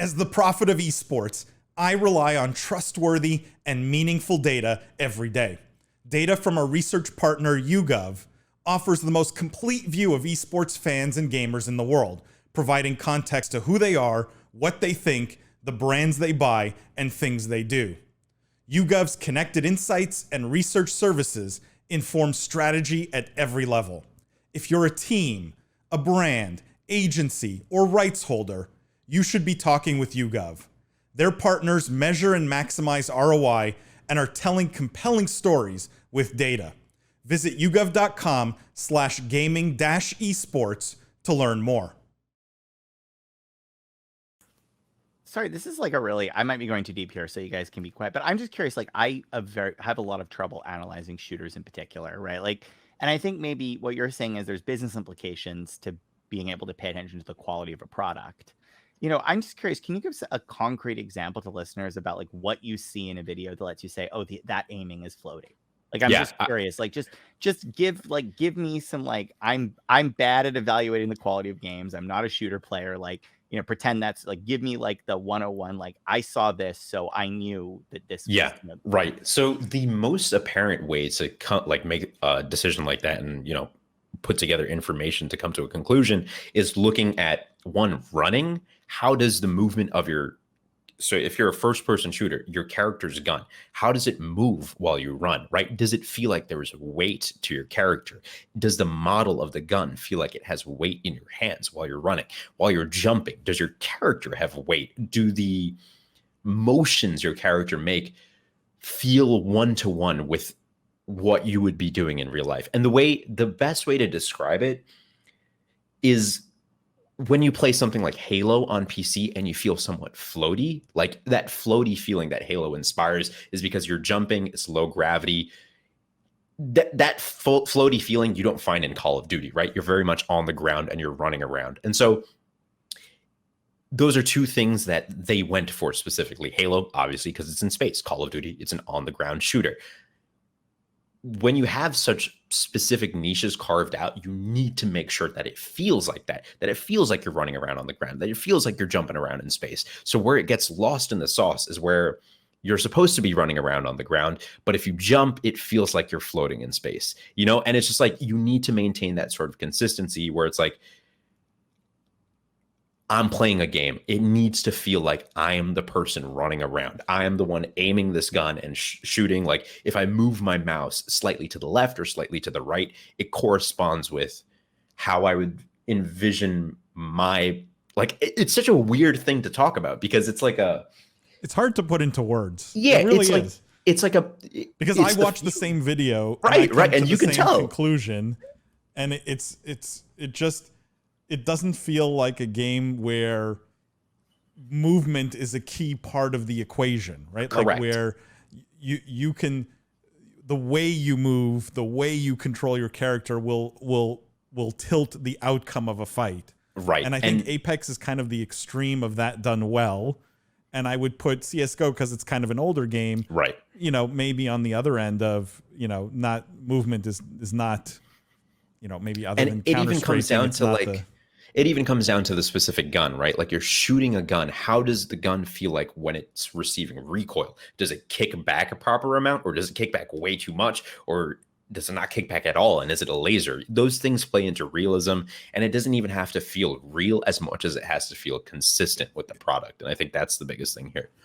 As the prophet of esports, I rely on trustworthy and meaningful data every day. Data from our research partner, YouGov, offers the most complete view of esports fans and gamers in the world, providing context to who they are, what they think, the brands they buy, and things they do. YouGov's connected insights and research services inform strategy at every level. If you're a team, a brand, agency, or rights holder, you should be talking with YouGov. Their partners measure and maximize ROI and are telling compelling stories with data. Visit yougov.com/gaming-esports to learn more. Sorry, this is like I might be going too deep here, so you guys can be quiet, but I'm just curious, like I have a lot of trouble analyzing shooters in particular, right? Like, and I think maybe what you're saying is there's business implications to being able to pay attention to the quality of a product. You know, I'm just curious, can you give us a concrete example to listeners about like what you see in a video that lets you say, oh, that aiming is floating? Like, I'm just curious, like just give me some, like, I'm bad at evaluating the quality of games. I'm not a shooter player. Like, you know, pretend that's like, give me like the 101, like I saw this, so I knew that this was right. So the most apparent way to like make a decision like that and, you know, put together information to come to a conclusion is looking at running. How does the movement of so if you're a first person shooter, your character's gun, how does it move while you run, right? Does it feel like there is weight to your character? Does the model of the gun feel like it has weight in your hands while you're running? While you're jumping, does your character have weight? Do the motions your character make feel one-to-one with what you would be doing in real life? And the best way to describe it is when you play something like Halo on PC and you feel somewhat floaty, like that floaty feeling that Halo inspires is because you're jumping, it's low gravity. That floaty feeling you don't find in Call of Duty, right? You're very much on the ground and you're running around. And so those are two things that they went for specifically. Halo, obviously, because it's in space. Call of Duty, it's an on-the-ground shooter. When you have such specific niches carved out, you need to make sure that it feels like that it feels like you're running around on the ground, that it feels like you're jumping around in space. So where it gets lost in the sauce is where you're supposed to be running around on the ground, but if you jump, it feels like you're floating in space, you know? And it's just like, you need to maintain that sort of consistency where it's like, I'm playing a game. It needs to feel like I am the person running around. I am the one aiming this gun and shooting. Like if I move my mouse slightly to the left or slightly to the right, it corresponds with how I would envision it's such a weird thing to talk about because it's like it's hard to put into words. Yeah, it really is. Because I watched the same video. Right. And you can tell conclusion. And it doesn't feel like a game where movement is a key part of the equation, right? Correct. Like where you can, the way you move, the way you control your character will tilt the outcome of a fight. Right. And I think Apex is kind of the extreme of that done well. And I would put CSGO, because it's kind of an older game, right? You know, maybe on the other end of, you know, not movement is not, you know, maybe other than it even comes down to it even comes down to the specific gun, right? Like you're shooting a gun. How does the gun feel like when it's receiving recoil? Does it kick back a proper amount, or does it kick back way too much, or does it not kick back at all? And is it a laser? Those things play into realism, and it doesn't even have to feel real as much as it has to feel consistent with the product. And I think that's the biggest thing here.